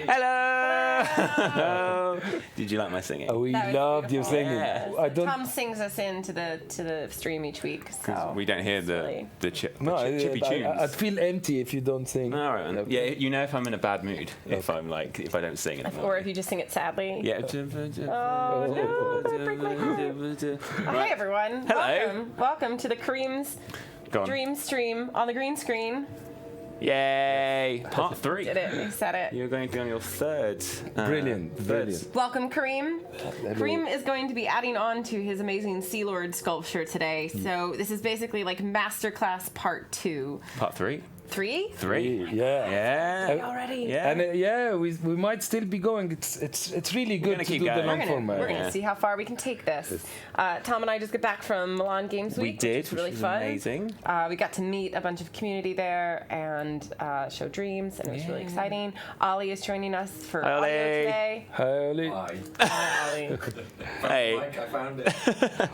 Hello. Did you like my singing? We loved your singing. Yeah. I don't. Tom sings us into the stream each week, so We don't hear really- the chippy tunes. I'd feel empty if you don't sing. All right, man. Yeah, you know if I'm in a bad mood if I don't sing it. or if you just sing it sadly. Yeah. Oh no! Don't break my heart. Hi everyone. Hello. Welcome to the Kareem's Go on. Dream Stream on the green screen. Yay! Part 3. Did it? We said it. You're going to be on your third. Brilliant. Welcome, Kareem. Kareem is going to be adding on to his amazing Sea Lord sculpture today. So this is basically like masterclass part 2. Part 3. 3? 3. Yeah. Already? Yeah. And we might still be going. It's really good gonna to keep do the going. long We're format. gonna see how far we can take this. Tom and I just got back from Milan Games Week. We did, which was really was fun. amazing. We got to meet a bunch of community there and show dreams, and it was really exciting. Ollie is joining us for Hi, audio Ollie. today. Holy. Hi, Ollie. Hey. I found it.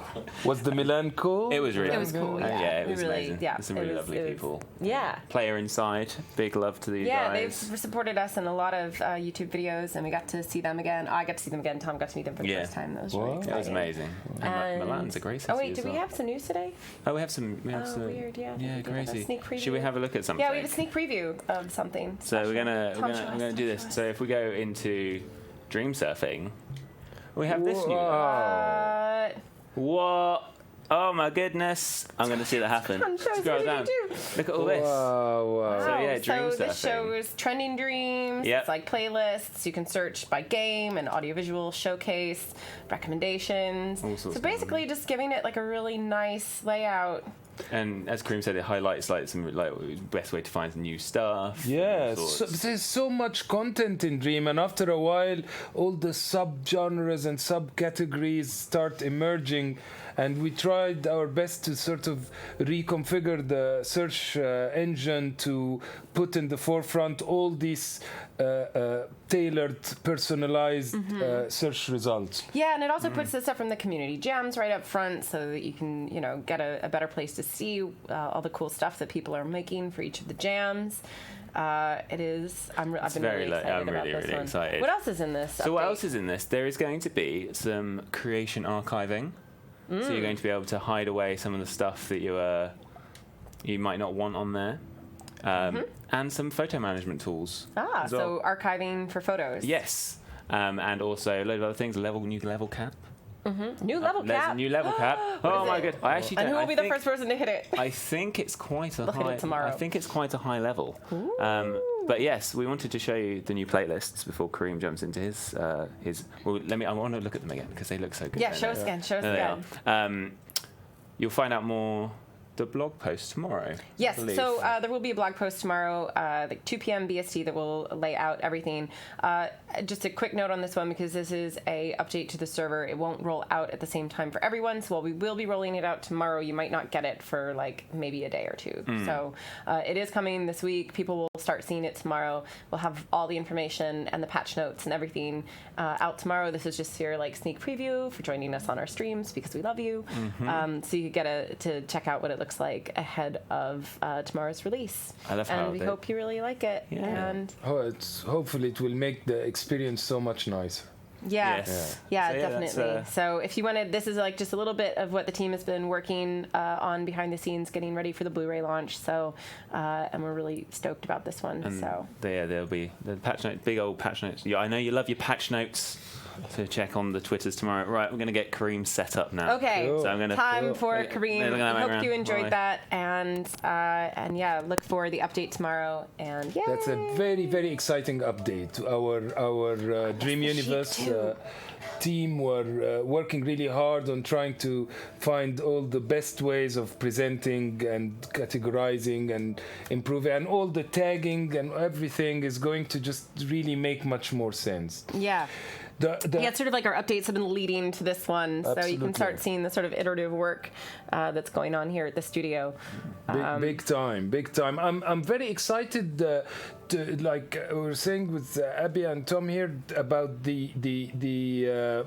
Was the Milan cool? It was really It was cool. Yeah, yeah, it was really, amazing. Yeah, There's some really lovely it was- people. Yeah. Player inside. Big love to these Yeah, guys. they've supported us in a lot of YouTube videos, and we got to see them again. I got to see them again. Tom got to meet them for the first time. That was really Wow. exciting. It was amazing. And Milan's a great city. Oh wait, as did well. we have some news today? Oh, we have some. Oh, weird. Yeah. Yeah, We did have a crazy. sneak preview. Should we have a look at something? Yeah, we have a sneak preview of something. So we're special. Tom, show us, gonna do Tom, this. show us. So if we go into dream surfing, we have this new. What? Oh my goodness! I'm gonna see that happen. Come on, show us, Scroll what did down. you do? Look at all this. Wow. So, yeah, dream so this surfing. shows trending dreams. Yep. It's like playlists. You can search by game and audiovisual showcase, recommendations. All sorts So of basically, just giving it like a really nice layout. And as Kareem said, it highlights like some like best way to find new stuff. Yeah, all sorts. there's so much content in Dream, and after a while, all the subgenres and subcategories start emerging. And we tried our best to sort of reconfigure the search engine to put in the forefront all these tailored, personalized search results. Yeah, and it also puts the stuff from the community jams right up front, so that you can, get a better place to see all the cool stuff that people are making for each of the jams. It is. I've been really excited I'm about really, this really one. excited. What else is in this? So what update? else is in this? There is going to be some creation archiving. So you're going to be able to hide away some of the stuff that you might not want on there. And some photo management tools. Ah, as well. so archiving for photos. Yes. And also a load of other things. New level cap. New level There's cap. a new level cap. What Oh is my it? god! I actually And don't. who will I be the think- first person to hit it? I think it's quite a Look at high. it tomorrow. I think it's quite a high level. But yes, we wanted to show you the new playlists before Kareem jumps into his. Well, I want to look at them again because they look so good. Yeah, don't show they? us again. Show us There they again. are. You'll find out more. The blog post tomorrow. Yes, I believe. so there will be a blog post tomorrow, like 2 p.m. BST, that will lay out everything. Just a quick note on this one, because this is a update to the server. It won't roll out at the same time for everyone, so while we will be rolling it out tomorrow, you might not get it for like maybe a day or two. So it is coming this week. People will start seeing it tomorrow. We'll have all the information and the patch notes and everything out tomorrow. This is just your like sneak preview for joining us on our streams because we love you. So you get to check out what it looks like ahead of tomorrow's release. I love how and we they- hope you really like it. Yeah. And Hopefully it will make the experience so much nicer. yeah, Yes. yeah, So, yeah, that's, definitely. So if you wanted, this is like just a little bit of what the team has been working on behind the scenes, getting ready for the Blu-ray launch. So, and we're really stoked about this one. And so there'll be the patch notes, big old patch notes. Yeah, I know you love your patch notes. So check on the Twitters tomorrow. Right, we're going to get Kareem set up now. okay, Cool. So I'm gonna time for They're Kareem. looking at my Hope round. you enjoyed Bye. that, and yeah, look for the update tomorrow. And yeah, That's a very, very exciting update. Our Dreamiverse team were working really hard on trying to find all the best ways of presenting and categorizing and improving, and all the tagging and everything is going to just really make much more sense. yeah. The Yeah, it's sort of like our updates have been leading to this one, so you Absolutely. can start seeing the sort of iterative work that's going on here at the studio. Big time. I'm very excited. Like we were saying with Abby and Tom here about the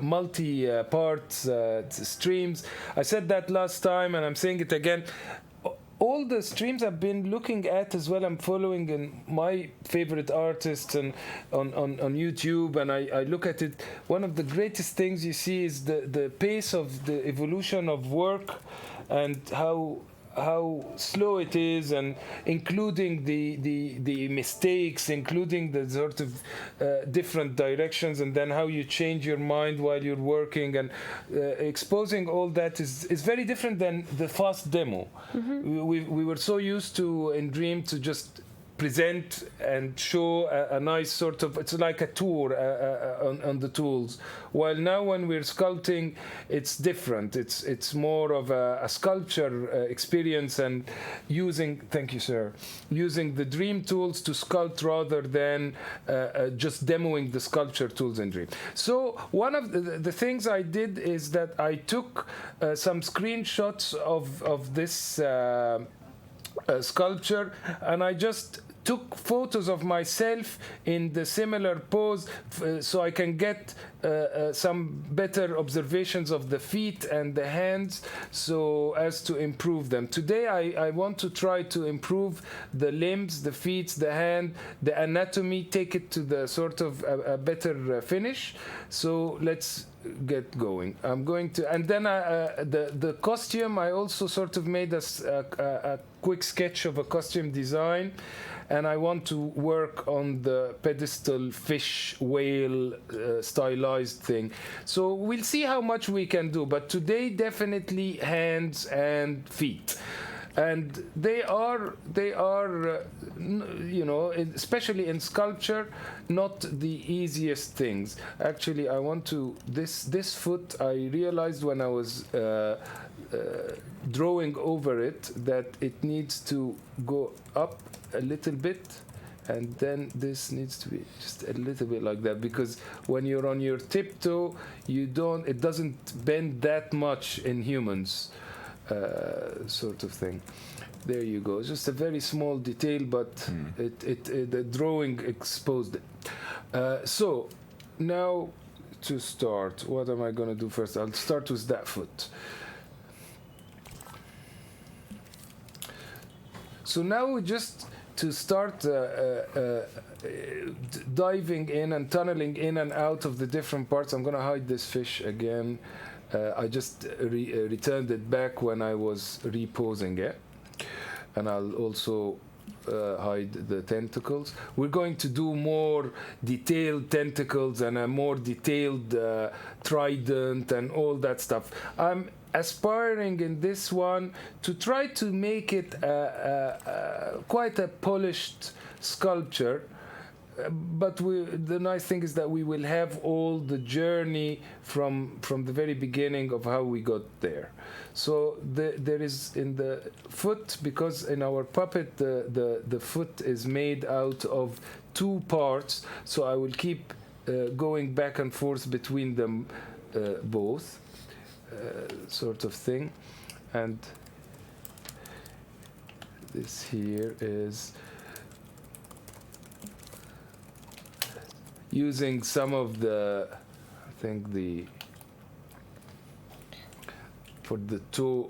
multi-part streams. I said that last time, and I'm saying it again. all the streams I've been looking at as well, I'm following in my favorite artists and on YouTube, and I look at it. One of the greatest things you see is the pace of the evolution of work and how slow it is, and including the mistakes, including the sort of different directions, and then how you change your mind while you're working, and exposing all that is very different than the fast demo. We were so used to in Dream to just present and show a nice sort of, it's like a tour on the tools, while now when we're sculpting it's different. It's more of a sculpture experience, and using, thank you sir, using the Dream tools to sculpt rather than just demoing the sculpture tools in Dream. So one of the things I did is that I took some screenshots of this sculpture, and I just took photos of myself in the similar pose so I can get some better observations of the feet and the hands, so as to improve them. Today I want to try to improve the limbs, the feet, the hand, the anatomy, take it to the sort of a better finish. So let's get going. I'm going to, and then the costume, I also sort of made a quick sketch of a costume design, and I want to work on the pedestal fish whale stylized thing. So we'll see how much we can do, but today definitely hands and feet. And they are you know, especially in sculpture, not the easiest things. Actually, I want to, this foot, I realized when I was drawing over it that it needs to go up a little bit, and then this needs to be just a little bit like that, because when you're on your tiptoe, it doesn't bend that much in humans. Sort of thing. There you go. Just a very small detail, but the drawing exposed it. So now to start, what am I going to do first? I'll start with that foot. So now just to start diving in and tunneling in and out of the different parts, I'm going to hide this fish again. I just returned it back when I was reposing it, and I'll also hide the tentacles. We're going to do more detailed tentacles and a more detailed trident and all that stuff. I'm aspiring in this one to try to make it quite a polished sculpture. But the nice thing is that we will have all the journey from the very beginning of how we got there. So there is in the foot, because in our puppet the foot is made out of two parts, so I will keep going back and forth between them both, sort of thing. And this here is using some of the, I think for the toe,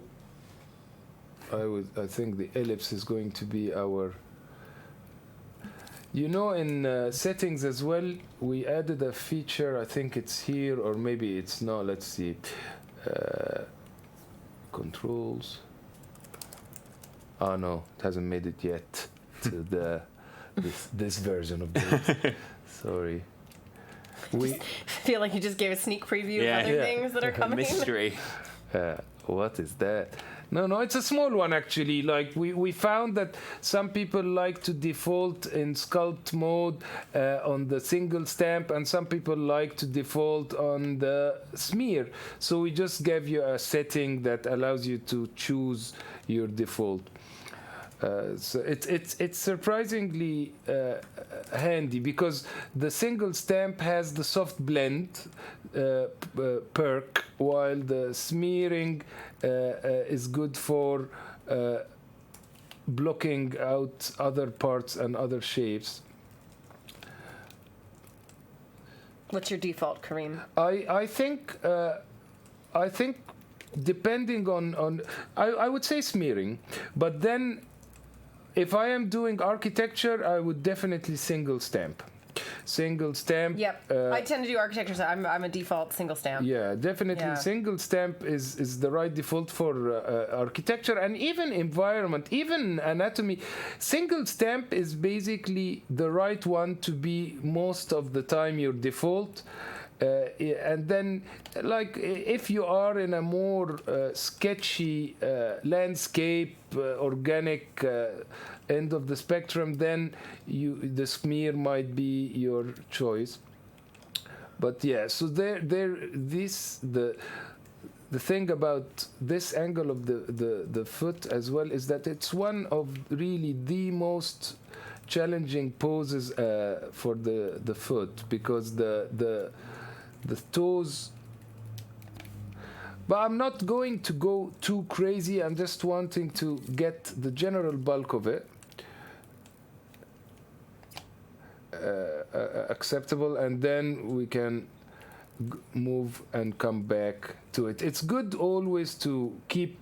I think the ellipse is going to be our, you know, in settings as well, we added a feature, I think it's here, or maybe it's not, let's see, controls, oh no, it hasn't made it yet to the this version of this. Sorry. We feel like you just gave a sneak preview of other things that are coming. Mystery. What is that? No, it's a small one actually. Like we found that some people like to default in sculpt mode on the single stamp, and some people like to default on the smear. So we just gave you a setting that allows you to choose your default. So it's surprisingly handy, because the single stamp has the soft blend perk, while the smearing is good for blocking out other parts and other shapes. What's your default, Kareem? I think depending on I would say smearing, but then if I am doing architecture, I would definitely single stamp. Yep. I tend to do architecture, so I'm a default single stamp. Yeah, definitely. Yeah. Single stamp is the right default for architecture and even environment, even anatomy. Single stamp is basically the right one to be most of the time your default. And then, like, if you are in a more sketchy landscape, organic end of the spectrum, then the smear might be your choice. But yeah, so the thing about this angle of the foot as well is that it's one of really the most challenging poses for the foot, because the toes. But I'm not going to go too crazy. I'm just wanting to get the general bulk of it acceptable, and then we can move and come back to it. It's good always to keep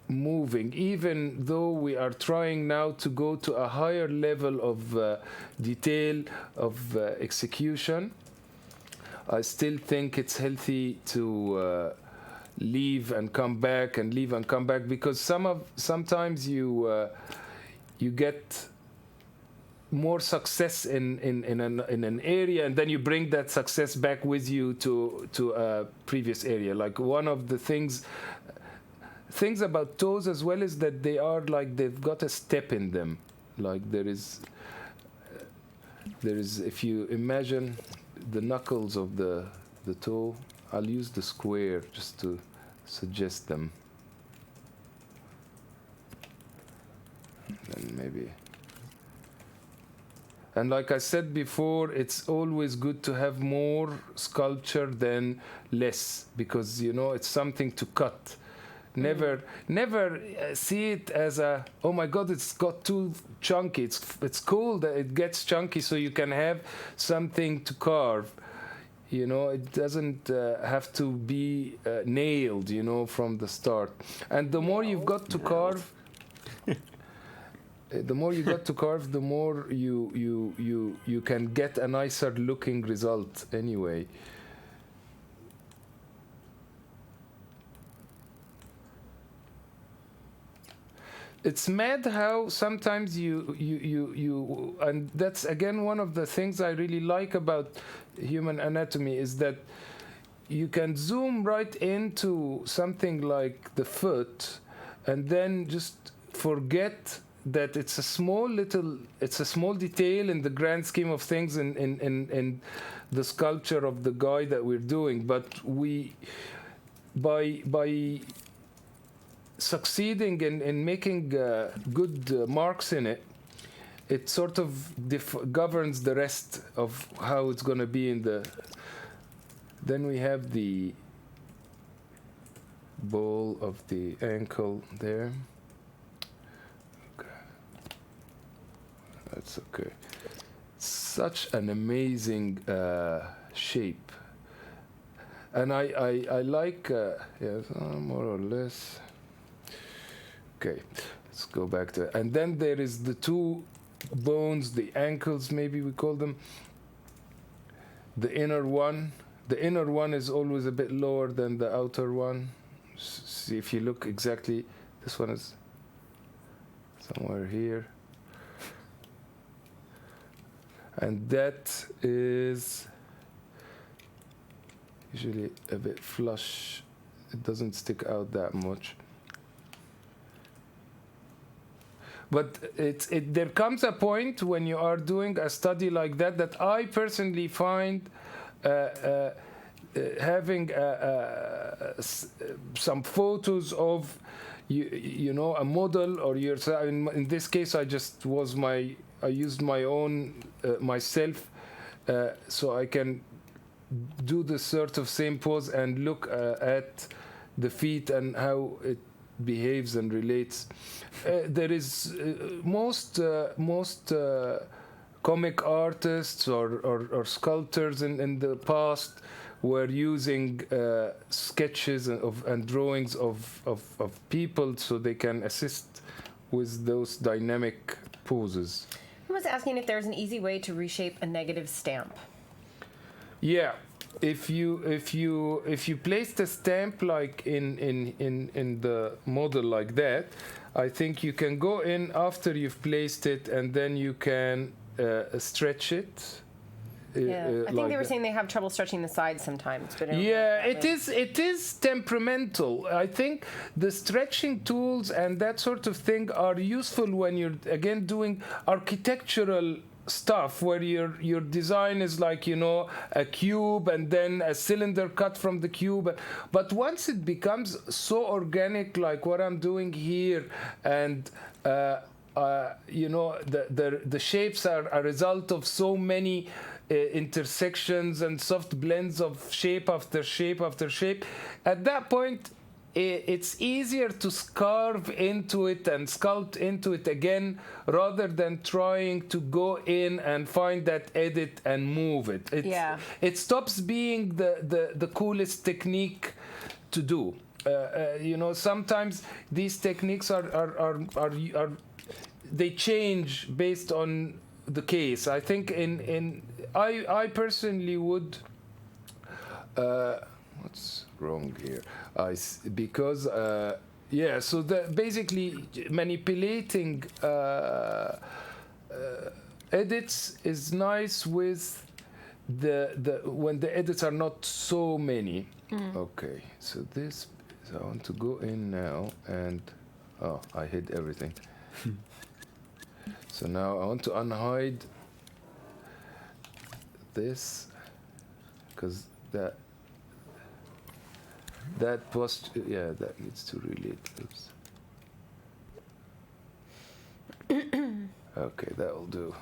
moving, even though we are trying now to go to a higher level of detail, of execution. I still think it's healthy to leave and come back and leave and come back, because sometimes you get more success in an area, and then you bring that success back with you to a previous area. Like, one of the things about toes as well is that they are like, they've got a step in them. Like, there is if you imagine the knuckles of the toe, I'll use the square just to suggest them. And maybe. And like I said before, it's always good to have more sculpture than less, because, you know, it's something to cut. Never see it as a, oh my God, it's got too chunky. It's cool that it gets chunky so you can have something to carve. You know, it doesn't have to be nailed, you know, from the start. And the more you've got to carve, the more you can get a nicer looking result anyway. It's mad how sometimes you and that's again one of the things I really like about human anatomy, is that you can zoom right into something like the foot and then just forget that it's a small detail in the grand scheme of things in the sculpture of the guy that we're doing. But we by succeeding in making good marks in it, it sort of governs the rest of how it's going to be in the. Then we have the ball of the ankle there. Okay. That's okay. Such an amazing shape, and I like yes, more or less. Okay, let's go back to it. And then there is the two bones, the ankles, maybe we call them. The inner one is always a bit lower than the outer one. See, if you look exactly, this one is somewhere here. And that is usually a bit flush. It doesn't stick out that much. But there comes a point when you are doing a study like that I personally find having some photos of you know, a model or yourself. In this case, I used my own myself, so I can do the sort of same pose and look at the feet and how it behaves and relates. There is most comic artists or sculptors in the past were using sketches and drawings of people so they can assist with those dynamic poses. I was asking if there's an easy way to reshape a negative stamp. Yeah, if you place the stamp like in the model like that, I think you can go in after you've placed it, and then you can stretch it. Yeah, I think they were saying they have trouble stretching the sides sometimes. But it is temperamental. I think the stretching tools and that sort of thing are useful when you're again doing architectural stuff where your design is like, you know, a cube and then a cylinder cut from the cube. But once it becomes so organic like what I'm doing here, and you know, the shapes are a result of so many intersections and soft blends of shape after shape after shape, at that point it's easier to carve into it and sculpt into it again, rather than trying to go in and find that edit and move it. It stops being the coolest technique to do. You know, sometimes these techniques are they change based on the case. I think I personally would what's wrong here? Because so basically manipulating edits is nice with the when the edits are not so many. Okay, so I want to go in now, and I hid everything. So now I want to unhide this, because that that needs to relate. Oops. Okay, that will do.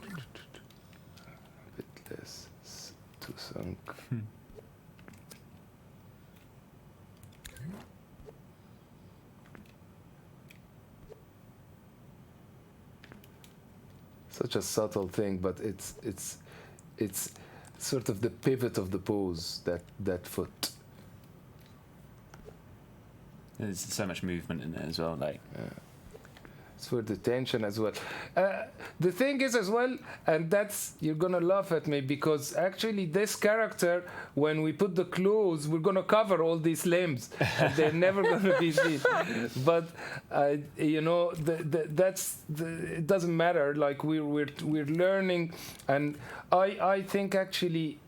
A bit less too sunk. Such a subtle thing, but it's sort of the pivot of the pose, that foot. There's so much movement in it as well, like. It's for the tension as well. The thing is as well, and that's, you're gonna laugh at me, because actually this character, when we put the clothes, we're gonna cover all these limbs. And they're never gonna be seen. But you know, it doesn't matter. Like we're learning, and I think actually.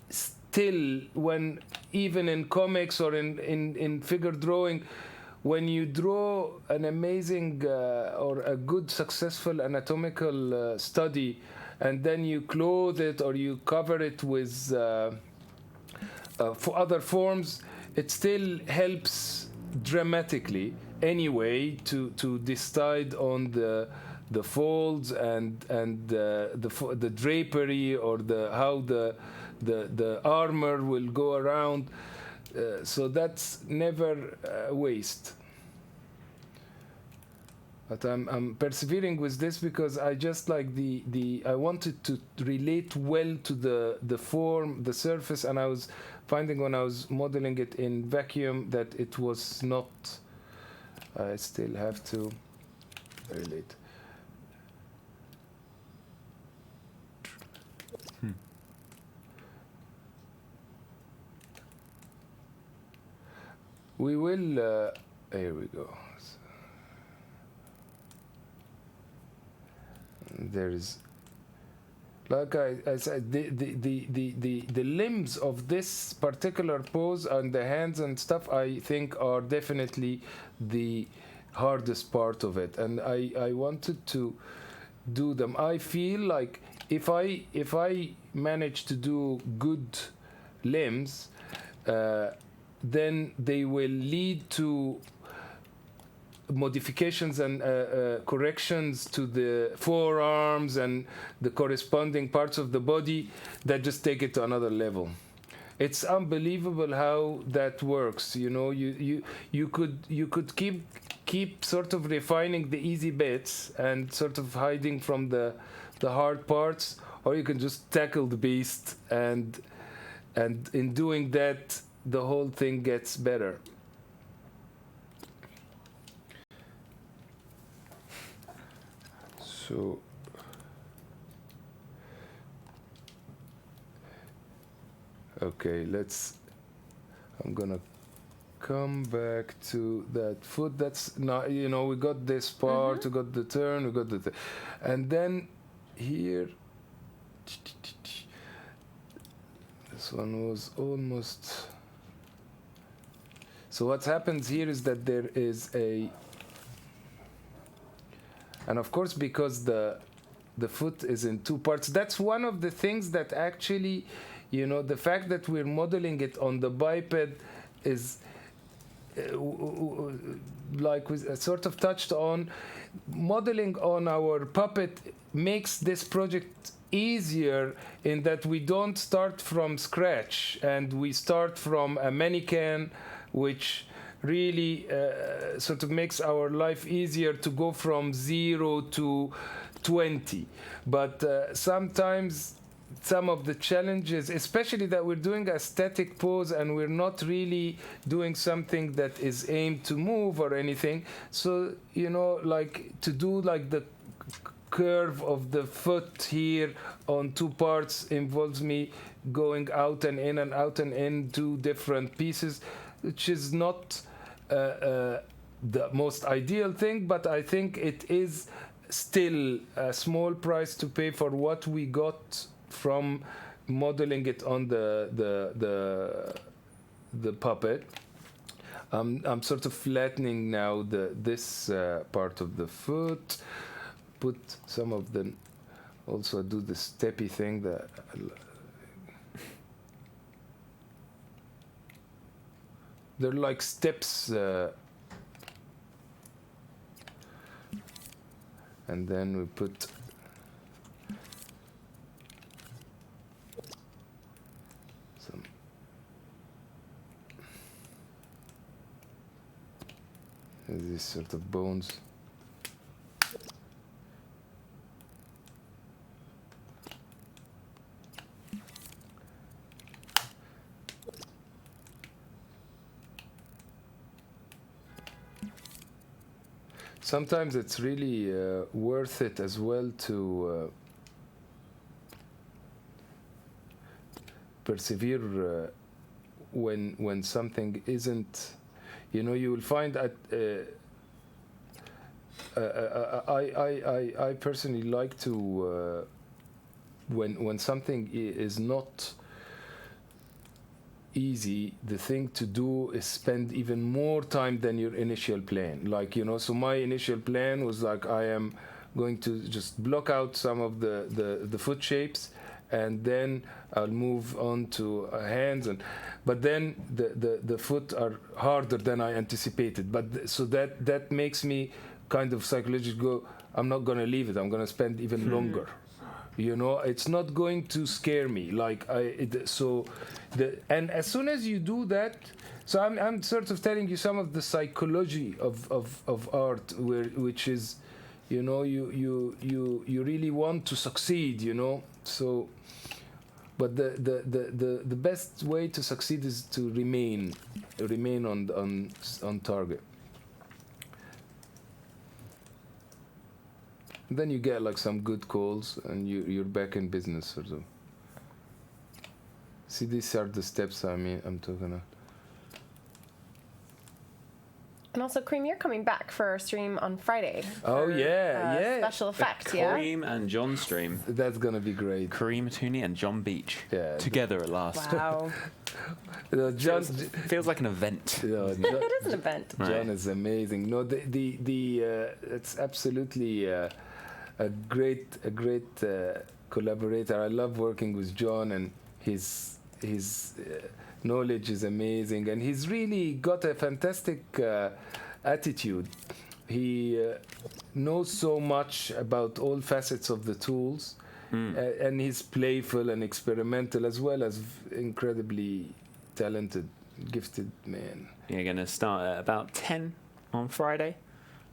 Still, when even in comics or in figure drawing, when you draw an amazing or a good successful anatomical study, and then you clothe it or you cover it with for other forms, it still helps dramatically anyway to decide on the folds and the drapery, or how the armor will go around. So that's never a waste. But I'm persevering with this because I just like I wanted to relate well to the form, the surface, and I was finding when I was modeling it in vacuum that it was not. I still have to relate. We will. Here we go. There is, like I said, the limbs of this particular pose and the hands and stuff, I think are definitely the hardest part of it, and I wanted to do them. I feel like if I manage to do good limbs, then they will lead to modifications and corrections to the forearms and the corresponding parts of the body that just take it to another level. It's unbelievable how that works. You know, you could keep sort of refining the easy bits and sort of hiding from the hard parts, or you can just tackle the beast, and in doing that, the whole thing gets better. So okay, I'm gonna come back to that foot. That's not, we got this part, we got the turn, we got and then here, this one was almost. So what happens here is that there is and of course, because the foot is in two parts, that's one of the things that actually, the fact that we're modeling it on the biped is, like we sort of touched on, modeling on our puppet makes this project easier in that we don't start from scratch, and we start from a mannequin, which really sort of makes our life easier to go from 0 to 20. But sometimes some of the challenges, especially that we're doing a static pose and we're not really doing something that is aimed to move or anything. So, like to do like the curve of the foot here on two parts involves me going out and in and out and in, two different pieces, which is not the most ideal thing, but I think it is still a small price to pay for what we got from modeling it on the puppet. I'm sort of flattening now this part of the foot. Put some of the, also do the steppy thing that. They're like steps, and then we put some these sort of bones. Sometimes it's really worth it as well to persevere when something isn't. You will find at I personally like to when something is not easy, the thing to do is spend even more time than your initial plan. Like, so my initial plan was like, I am going to just block out some of the foot shapes, and then I'll move on to hands, but then the foot are harder than I anticipated. But so that makes me kind of psychologically go, I'm not going to leave it. I'm going to spend even longer. It's not going to scare me. And as soon as you do that, so I'm sort of telling you some of the psychology of art, which is, you really want to succeed, So, but the best way to succeed is to remain on target. Then you get like some good calls, and you're back in business, sort of. See, these are the steps I'm talking about. And also, Kareem, you're coming back for our stream on Friday. Oh, yeah. Special effects, yeah? Kareem and John stream. That's going to be great. Kareem Ettouney and John Beach. Yeah. Together at last. Wow. John feels like an event. It is an event. John is amazing. No, it's absolutely a great collaborator. I love working with John, and his knowledge is amazing, and he's really got a fantastic attitude. He knows so much about all facets of the tools, and he's playful and experimental, as well as incredibly talented, gifted man. You're going to start at about 10 on Friday.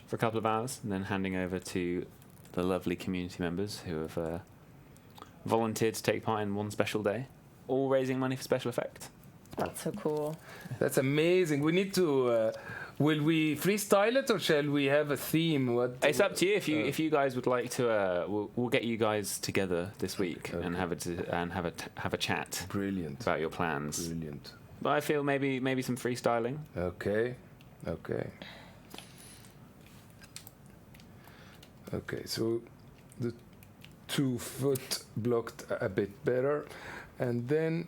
for a couple of hours, and then handing over to the lovely community members who have volunteered to take part in one special day, all raising money for special effect. That's so cool. That's amazing. We need to. Will we freestyle it or shall we have a theme? It's up to you. If you guys would like to, we'll get you guys together this week and have a chat. Brilliant. About your plans. Brilliant. But I feel maybe some freestyling. Okay. So the 2 foot blocked a bit better, and then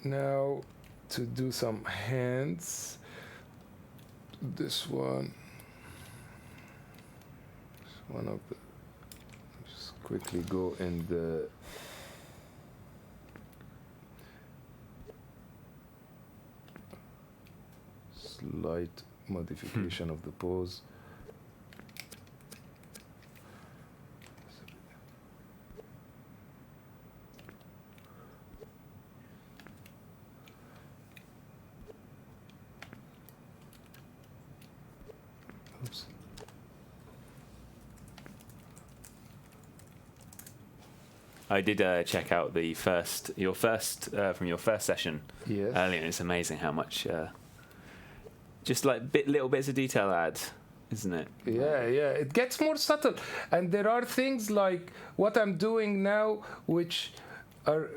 now to do some hands. This one of the. Just quickly go in the. Slight modification of the pose. Oops. I did check out your first from your first session Yes. earlier. It's amazing how much just like little bits of detail add, isn't it? Yeah, it gets more subtle, and there are things like what I'm doing now, which are,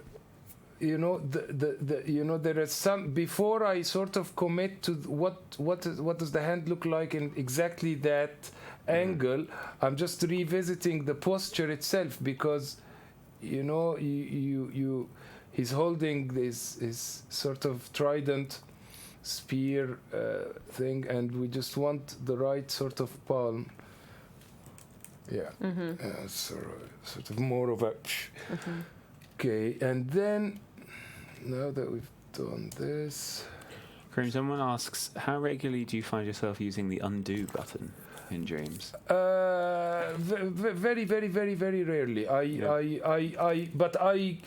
there is some before I sort of commit to what does the hand look like in exactly that angle. I'm just revisiting the posture itself because, he's holding his sort of trident spear thing, and we just want the right sort of palm. Yeah. Sort of more of a. Okay, and then now that we've done this. Kareem, someone asks, how regularly do you find yourself using the undo button in dreams? Very, very, very, very rarely. But I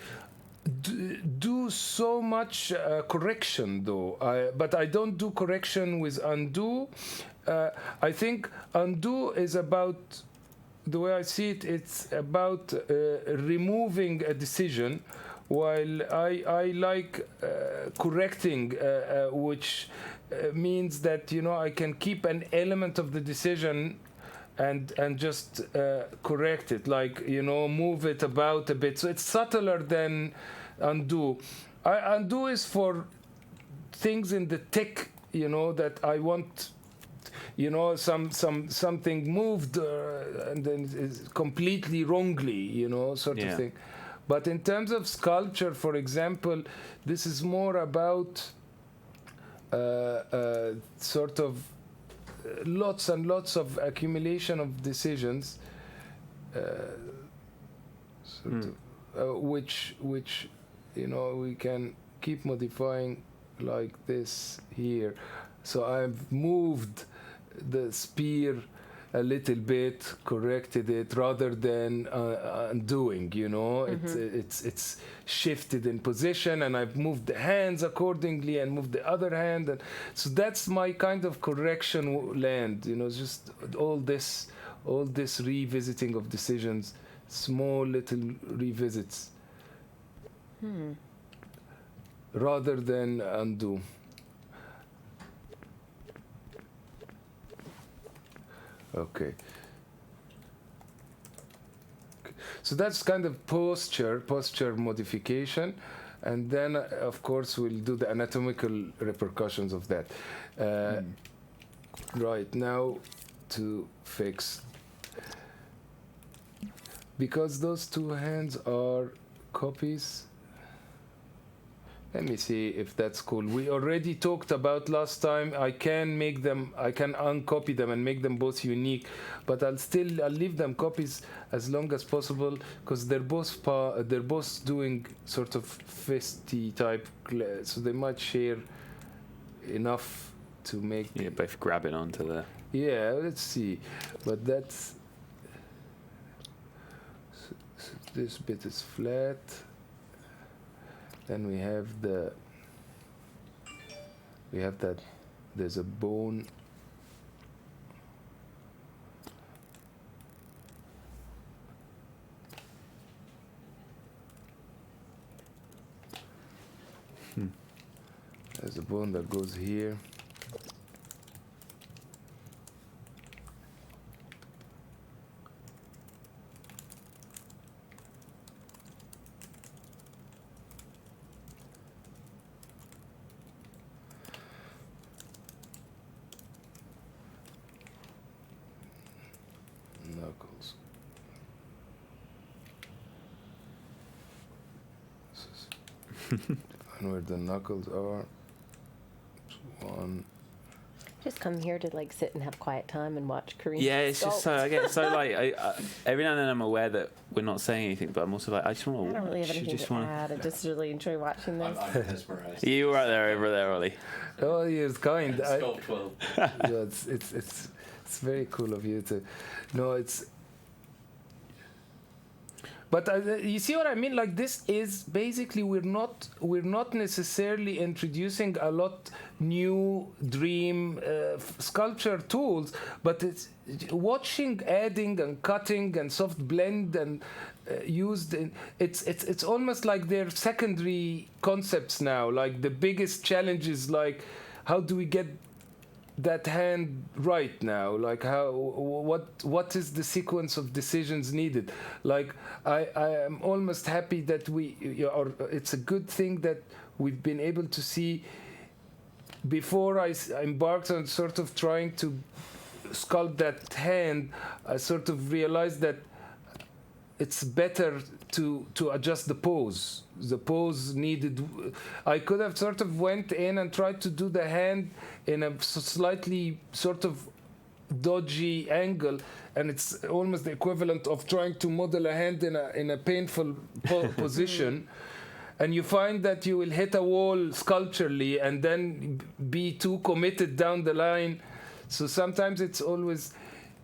do so much correction though. But I don't do correction with undo. I think undo is about, the way I see it, it's about removing a decision, while I like correcting, which means that I can keep an element of the decision and just correct it, like move it about a bit. So it's subtler than undo. Undo is for things in the tech, that I want. Something moved and then is completely wrongly, sort of thing. But in terms of sculpture, for example, this is more about sort of lots and lots of accumulation of decisions, which we can keep modifying like this here. So I've moved the spear a little bit, corrected it, rather than undoing. It's shifted in position, and I've moved the hands accordingly, and moved the other hand, and so that's my kind of correction land. Just all this revisiting of decisions, small little revisits, rather than undo. Okay. So that's kind of posture modification, and then of course we'll do the anatomical repercussions of that. Right now, to fix, because those two hands are copies. Let me see if that's cool. We already talked about last time. I can uncopy them and make them both unique, but I'll leave them copies as long as possible, because they're both doing sort of fisty type, so they might share enough to make. Yeah, both grabbing onto the. Yeah, let's see, but that's. So this bit is flat. Then we have that there's a bone There's a bone that goes here. Knuckles. And where the knuckles are. One. Just come here to like sit and have quiet time and watch Kareem. Yeah, it's just so sculpt. I get so like every now and then I'm aware that we're not saying anything, but I'm also like I just want I to don't really have watch. anything Just to want add. I just really enjoy watching this. I'm mesmerized. You right there, over there, Ollie. Oh, you're kind. Sculpt well. Yeah, it's very cool of you to. No, it's. But you see what I mean? Like this is basically we're not necessarily introducing a lot new dream sculpture tools, but it's watching, adding and cutting and soft blend and used. It's almost like they're secondary concepts now. Like the biggest challenge is like, how do we get that hand right now? Like what is the sequence of decisions needed? Like I am almost happy that or it's a good thing that we've been able to see before I embarked on sort of trying to sculpt that hand. I sort of realized that it's better to adjust the pose. The pose needed. I could have sort of went in and tried to do the hand in a slightly sort of dodgy angle, and it's almost the equivalent of trying to model a hand in a painful position. And you find that you will hit a wall sculpturally and then be too committed down the line. So sometimes it's always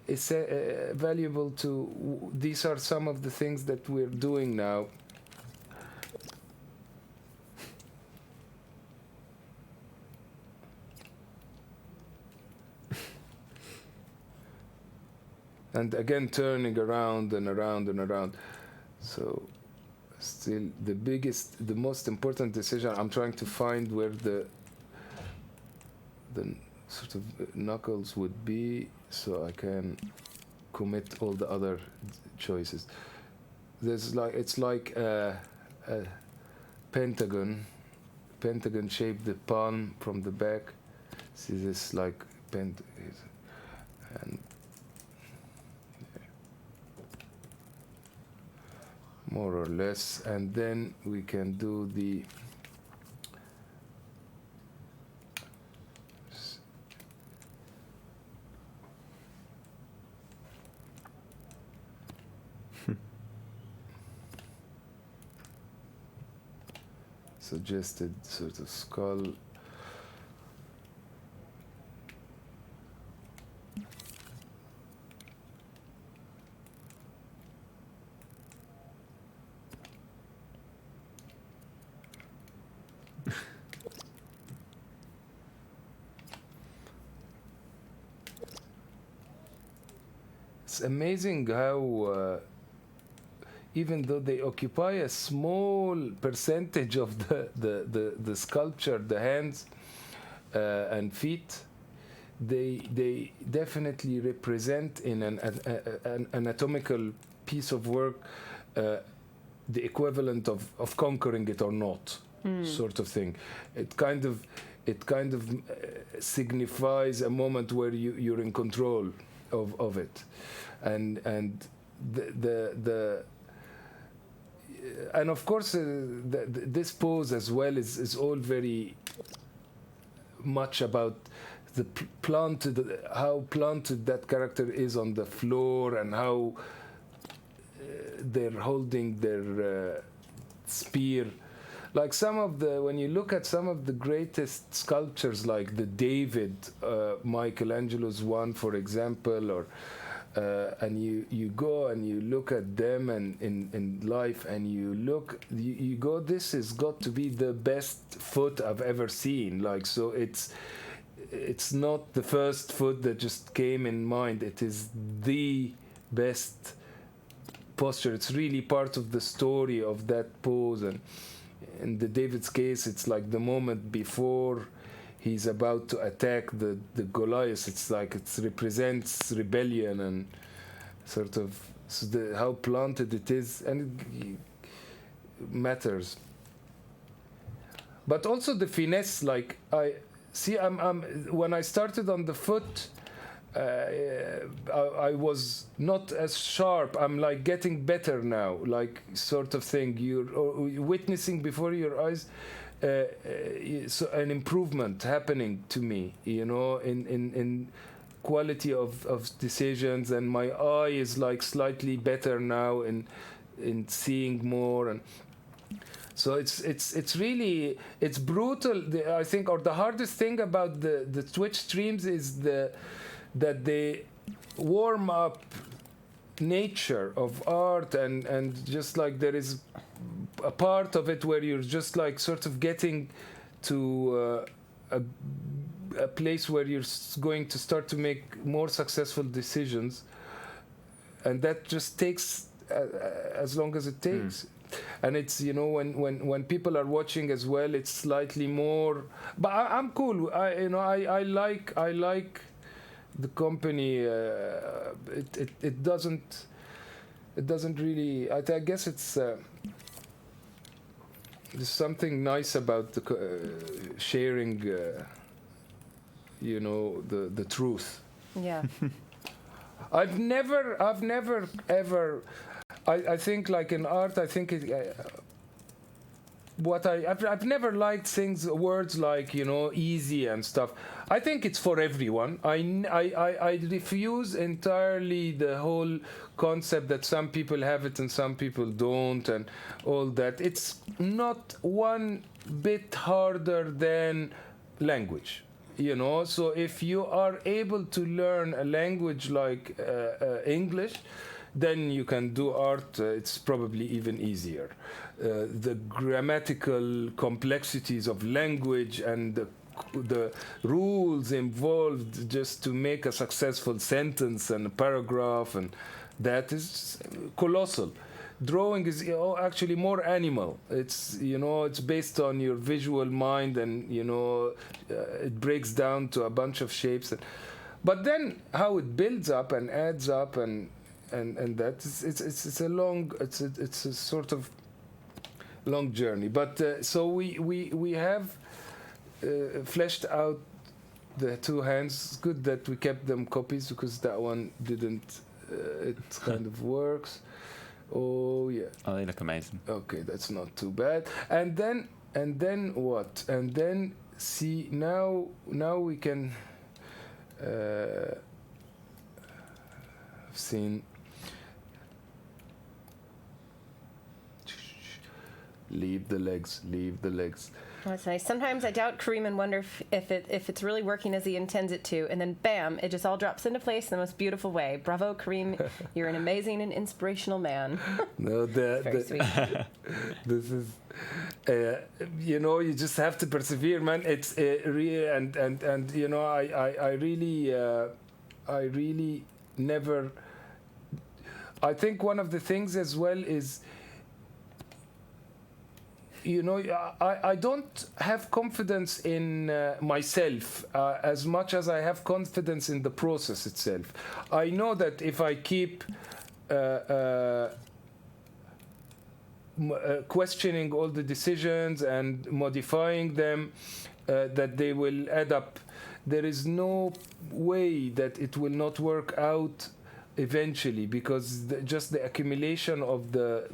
valuable to. These are some of the things that we're doing now. And again, turning around and around and around. So still the most important decision, I'm trying to find where the sort of knuckles would be so I can commit all the other choices. It's like a pentagon shaped the palm from the back. See this like and more or less, and then we can do the suggested sort of skull. It's amazing how even though they occupy a small percentage of the sculpture, the hands and feet, they definitely represent in an anatomical piece of work the equivalent of conquering it or not, sort of thing. It kind of signifies a moment where you're in control of it, and the and of course this pose as well is all very much about the how planted that character is on the floor, and how they're holding their spear. Like when you look at some of the greatest sculptures, like the David, Michelangelo's one, for example, or and you go and you look at them and in life, and you go, this has got to be the best foot I've ever seen. Like, so it's not the first foot that just came in mind. It is the best posture. It's really part of the story of that pose, and in the David's case, it's like the moment before he's about to attack the Goliath. It's like it represents rebellion and sort of how planted it is, and it matters. But also the finesse, like I see, I'm when I started on the foot, I was not as sharp. I'm like getting better now, like sort of thing. You're witnessing before your eyes so an improvement happening to me, you know, in quality of decisions, and my eye is like slightly better now in seeing more. And so it's really brutal. I think, or the hardest thing about the Twitch streams is that they warm up nature of art, and just like there is a part of it where you're just like sort of getting to a place where you're going to start to make more successful decisions, and that just takes as long as it takes. And it's, you know, when people are watching as well, it's slightly more. But I'm cool. I like the company. It doesn't really. I guess it's. There's something nice about the sharing. You know, the truth. Yeah. I've never ever. I think, like in art, I think I've never liked words like, you know, easy and stuff. I think it's for everyone. I refuse entirely the whole concept that some people have it and some people don't, and all that. It's not one bit harder than language. You know, so if you are able to learn a language like English, then you can do art. It's probably even easier. The grammatical complexities of language and the rules involved just to make a successful sentence and a paragraph, and that is colossal. Drawing is actually more animal. It's, you know, it's based on your visual mind, and, you know, it breaks down to a bunch of shapes. But then how it builds up and adds up, and that it's a sort of long journey. But so we have fleshed out the two hands. It's good that we kept them copies, because that one didn't. It kind of works. Oh yeah. Oh, they look amazing. Okay, that's not too bad. And then what? And then see, now we can seen. Leave the legs. That's nice. Sometimes I doubt Kareem and wonder if it's really working as he intends it to, and then bam, it just all drops into place in the most beautiful way. Bravo, Kareem! You're an amazing and inspirational man. No, Very sweet. This is, you know, you just have to persevere, man. It's really, and you know, I really never. I think one of the things as well is, you know, I don't have confidence in myself as much as I have confidence in the process itself. I know that if I keep questioning all the decisions and modifying them, that they will add up. There is no way that it will not work out eventually, because just the accumulation of the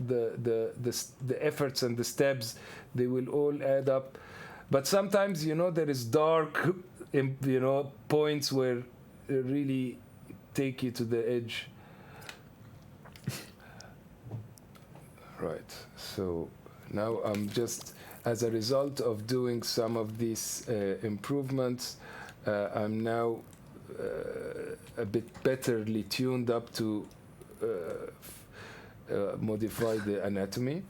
efforts and the steps, they will all add up. But sometimes, you know, there is dark, you know, points where they really take you to the edge. Right. So now I'm just, as a result of doing some of these improvements, I'm now a bit betterly tuned up to modify the anatomy,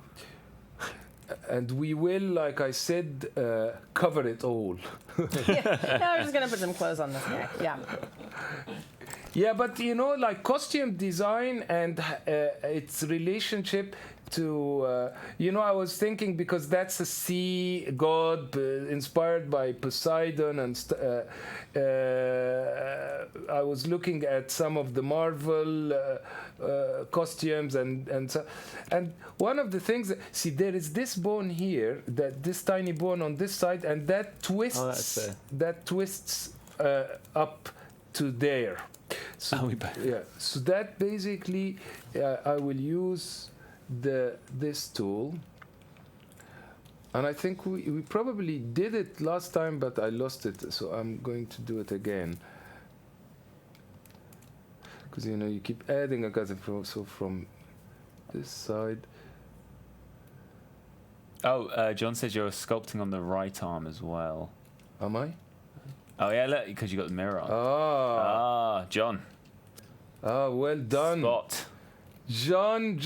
and we will, like I said, cover it all. Yeah, I'm just gonna put some clothes on this guy. Yeah, but you know, like costume design and its relationship to, you know, I was thinking because that's a sea god inspired by Poseidon, and I was looking at some of the Marvel costumes, and one of the things see, there is this bone here, that this tiny bone on this side, and that twists up to there. So yeah, so that basically I will use this tool, and I think we probably did it last time, but I lost it, so I'm going to do it again, because you know you keep adding a cousin from this side. Oh, John says you're sculpting on the right arm as well. Am I? Oh yeah, look, because you got the mirror on. John. Well done. Spot. John.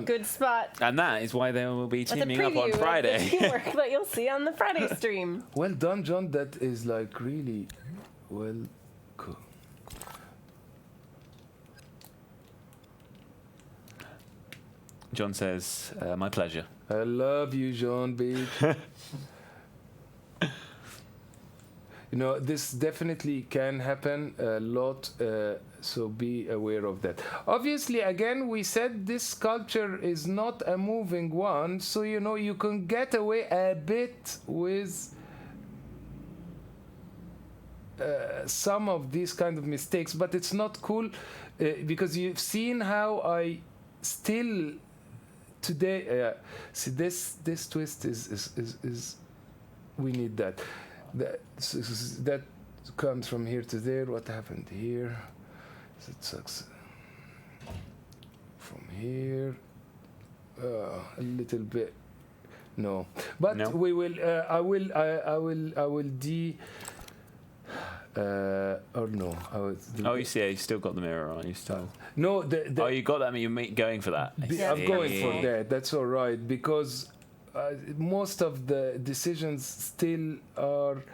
Good spot. And that is why they will be That's a teaming up on preview of Friday. the teamwork that you'll see on the Friday stream. Well done, John. That is like really well cool. John says, my pleasure. I love you, John, babe. You know, this definitely can happen a lot, so be aware of that. Obviously, again, we said this sculpture is not a moving one, so, you know, you can get away a bit with some of these kind of mistakes, but it's not cool because you've seen how I still today see this twist is we need that. That comes from here to there. What happened here? It sucks. From here, a little bit. No, but No. we will. I will de. Or no. Oh, you see, you still got the mirror on. You still. No, Oh, you got that. I mean, you're going for that. I'm going for that. That's all right, because most of the decisions still are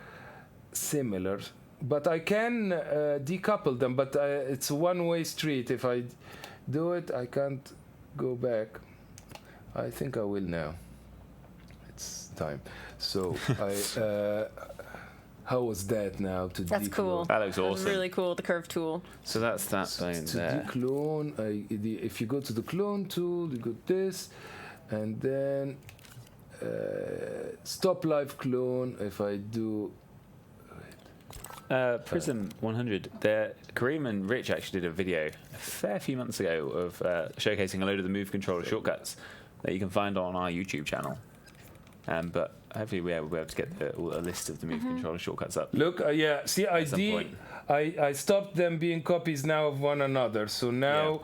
similar, but I can decouple them, but it's a one-way street. If I do it, I can't go back. I think I will now. It's time. So how was that now? That's cool. That looks awesome. That's really cool, the curve tool. So that's that bone to there. declone, if you go to the clone tool, you go this, and then stop live clone. If I do Prism 100, Kareem and Rich actually did a video a fair few months ago of showcasing a load of the Move controller shortcuts that you can find on our YouTube channel. But hopefully we'll be able to get a list of the Move controller shortcuts up. look, yeah, see, I stopped them being copies now of one another, so now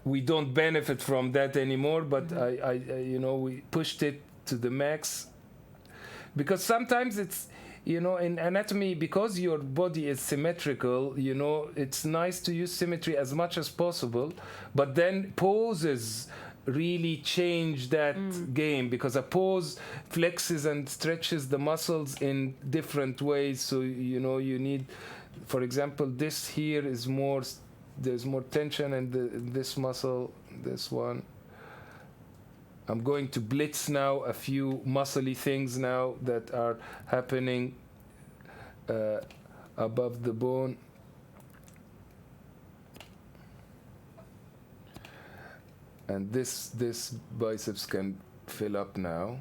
we don't benefit from that anymore, but I you know, we pushed it to the max, because sometimes it's, you know, in anatomy, because your body is symmetrical, you know, it's nice to use symmetry as much as possible, but then poses really change that game, because a pose flexes and stretches the muscles in different ways. So, you know, you need, for example, this here is more, there's more tension in this muscle, this one. I'm going to blitz now a few muscly things now that are happening above the bone. And this biceps can fill up now.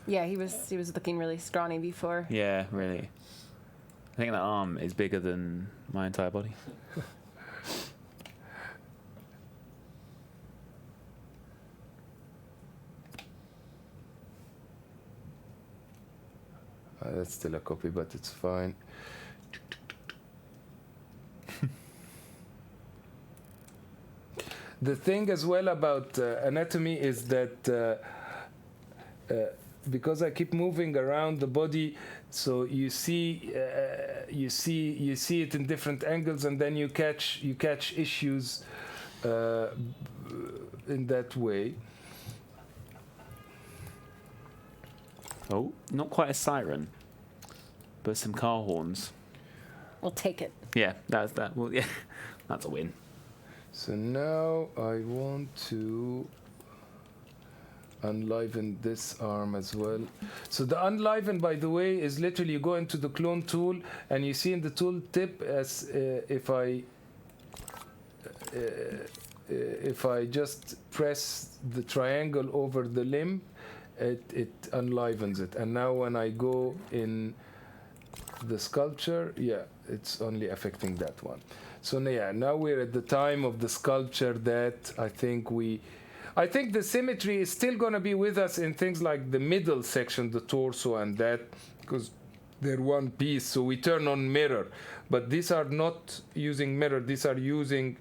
Yeah, he was looking really scrawny before. Yeah, really. I think that arm is bigger than my entire body. That's still a copy, but it's fine. The thing as well about anatomy is that because I keep moving around the body, so you see it in different angles, and then you catch issues in that way. Oh, not quite a siren, but some car horns. We'll take it. Yeah, that's that. Well, yeah, that's a win. So now I want to unliven this arm as well. So the unliven, by the way, is literally you go into the clone tool and you see in the tool tip as if I just press the triangle over the limb, it unlivens it. And now when I go in the sculpture, yeah, it's only affecting that one. So yeah, now we're at the time of the sculpture that I think the symmetry is still going to be with us in things like the middle section, the torso and that, because they're one piece. So we turn on mirror, but these are not using mirror. These are using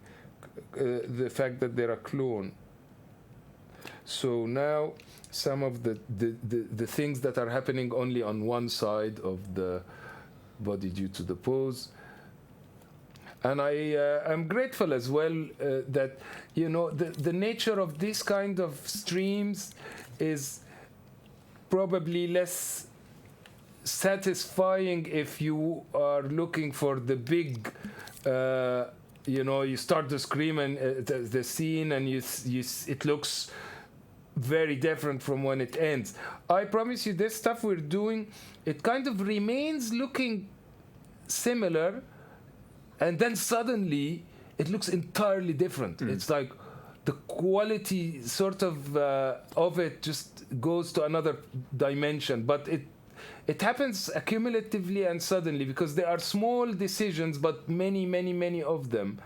the fact that they're a clone. So now some of the things that are happening only on one side of the body due to the pose. And I'm grateful as well that, you know, the nature of this kind of streams is probably less satisfying if you are looking for the big, you know, you start the scream and the scene and it looks very different from when it ends. I promise you, this stuff we're doing, it kind of remains looking similar, and then suddenly it looks entirely different. It's like the quality sort of it just goes to another dimension. But it happens accumulatively and suddenly because there are small decisions, but many of them.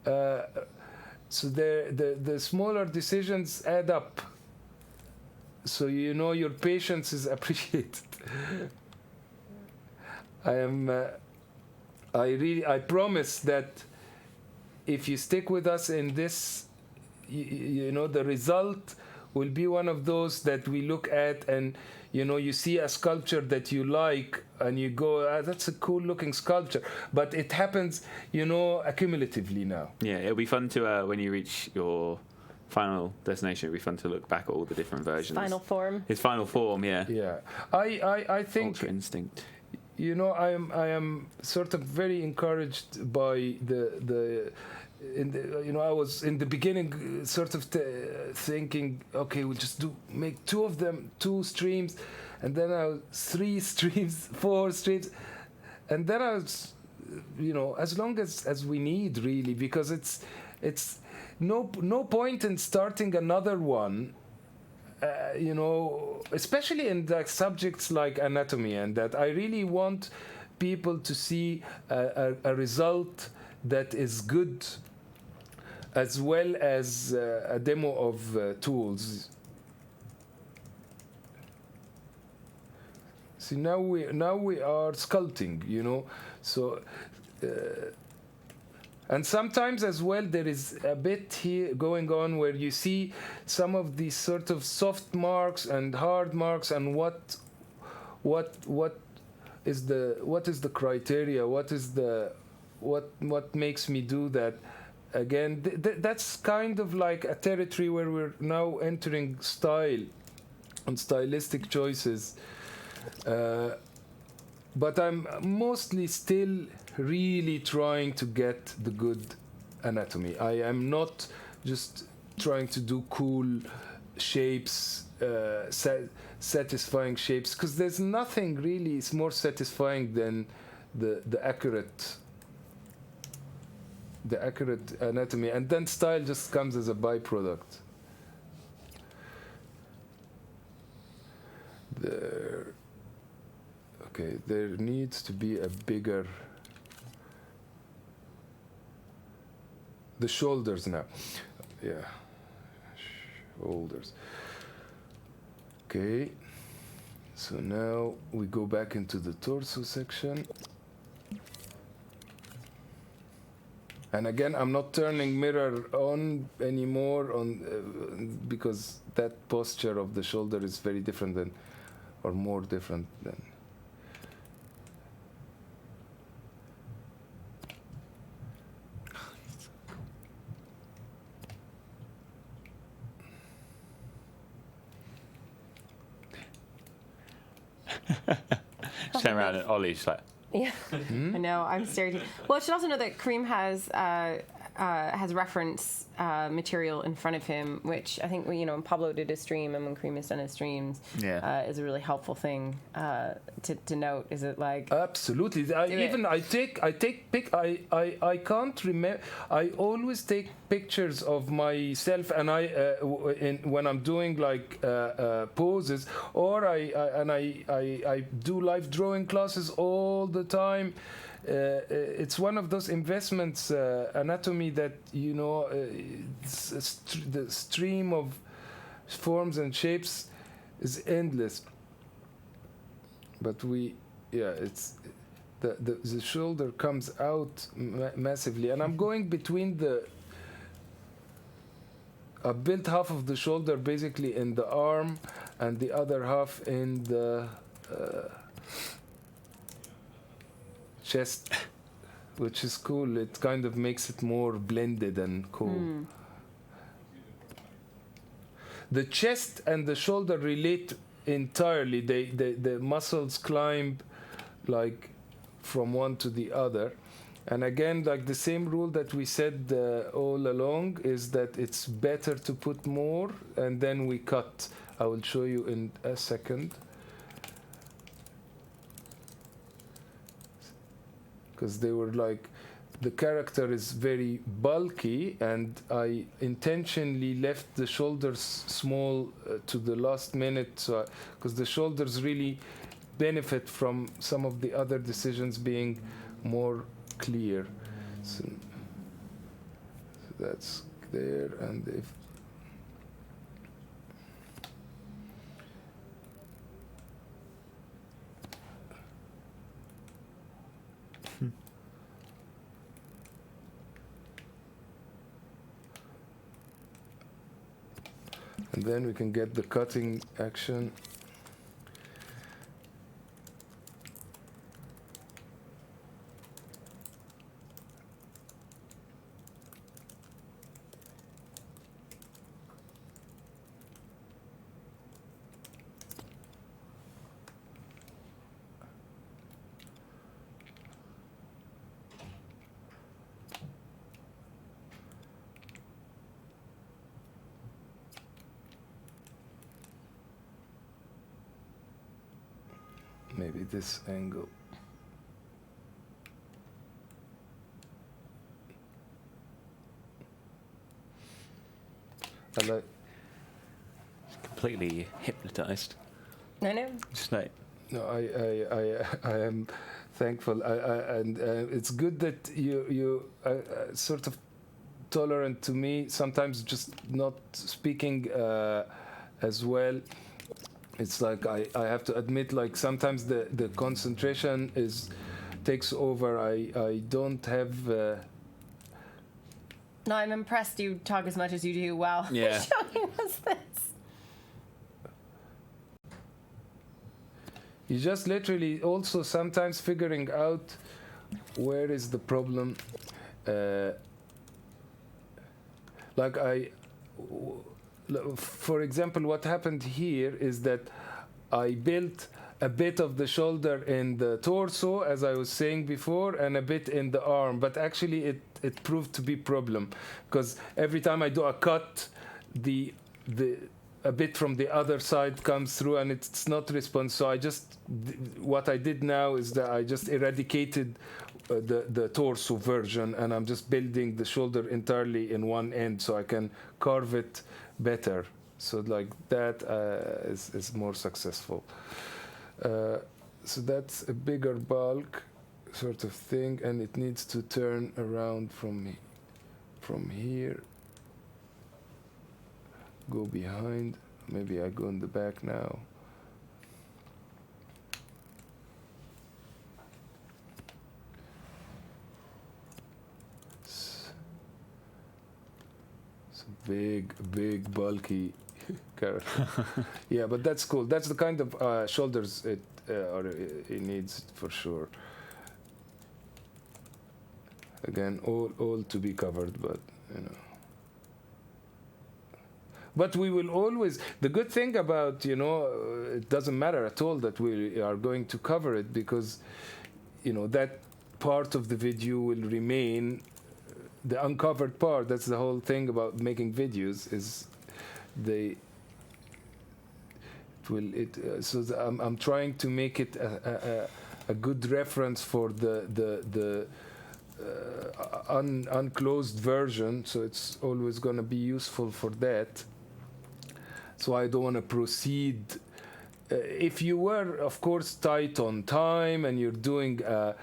So the smaller decisions add up. So you know your patience is appreciated. I promise that if you stick with us in this, you know, the result will be one of those that we look at and, you know, you see a sculpture that you like and you go, that's a cool looking sculpture. But it happens, you know, accumulatively now. Yeah, it'll be fun to, when you reach your final destination, it'll be fun to look back at all the different versions. Final form. His final form, yeah. Yeah. I think... Ultra Instinct. You know, I am sort of very encouraged by you know, I was in the beginning sort of thinking, okay, we'll just make two of them, 2 streams, and then 3 streams, 4 streams, and then I was, you know, as long as we need really, because it's no point in starting another one. You know, especially in like subjects like anatomy and that, I really want people to see a result that is good, as well as a demo of tools. See, now we are sculpting, you know, so. And sometimes as well there is a bit here going on where you see some of these sort of soft marks and hard marks, and what is the criteria, what makes me do that. Again, that's kind of like a territory where we're now entering style and stylistic choices. But I'm mostly still really trying to get the good anatomy. I am not just trying to do cool shapes, satisfying shapes, because there's nothing really is more satisfying than the accurate anatomy, and then style just comes as a byproduct. Okay, there needs to be a bigger... The shoulders now. Yeah. Shoulders. Okay. So now we go back into the torso section. And again, I'm not turning mirror on anymore because that posture of the shoulder is very different than, or more different than. Turn around and Ollie's like, Yeah, I know. I'm staring. Well, I should also know that Kareem has reference material in front of him, which I think when Pablo did a stream and when Kareem has done his streams, is a really helpful thing to note. Is it like absolutely? I can't remember. I always take pictures of myself, and when I'm doing like poses, or I do live drawing classes all the time. It's one of those investments, anatomy, that the stream of forms and shapes is endless. But it's the shoulder comes out massively, and I'm going between I built half of the shoulder basically in the arm, and the other half in the chest, which is cool. It kind of makes it more blended and cool. The chest and the shoulder relate entirely. The muscles climb like from one to the other. And again, like the same rule that we said all along is that it's better to put more and then we cut. I will show you in a second. Because they were like, the character is very bulky, and I intentionally left the shoulders small to the last minute, because the shoulders really benefit from some of the other decisions being more clear. So that's there, and if and then we can get the cutting action. Maybe this angle. I like. Completely hypnotized. I know. Just like. No, I am thankful, and it's good that you sort of tolerant to me. Sometimes just not speaking as well. It's like I have to admit, like sometimes the concentration takes over. I don't have. No, I'm impressed you talk as much as you do while showing us this. You just literally also sometimes figuring out where is the problem. For example, what happened here is that I built a bit of the shoulder in the torso, as I was saying before, and a bit in the arm. But actually, it proved to be a problem, because every time I do a cut, a bit from the other side comes through, and it's not responsive. So what I did now is that I just eradicated the torso version, and I'm just building the shoulder entirely in one end, so I can carve it better. So like that is more successful. So that's a bigger bulk sort of thing, and it needs to turn around from here. Go behind. Maybe I go in the back now. It's big, bulky character. Yeah, but that's cool. That's the kind of shoulders it needs for sure. Again, all to be covered, but you know. But we will always. The good thing about it doesn't matter at all that we are going to cover it, because that part of the video will remain the uncovered part. That's the whole thing about making videos, is I'm trying to make it a good reference for the unclosed version, so it's always going to be useful for that. So I don't want to proceed. If you were, of course, tight on time and you're doing a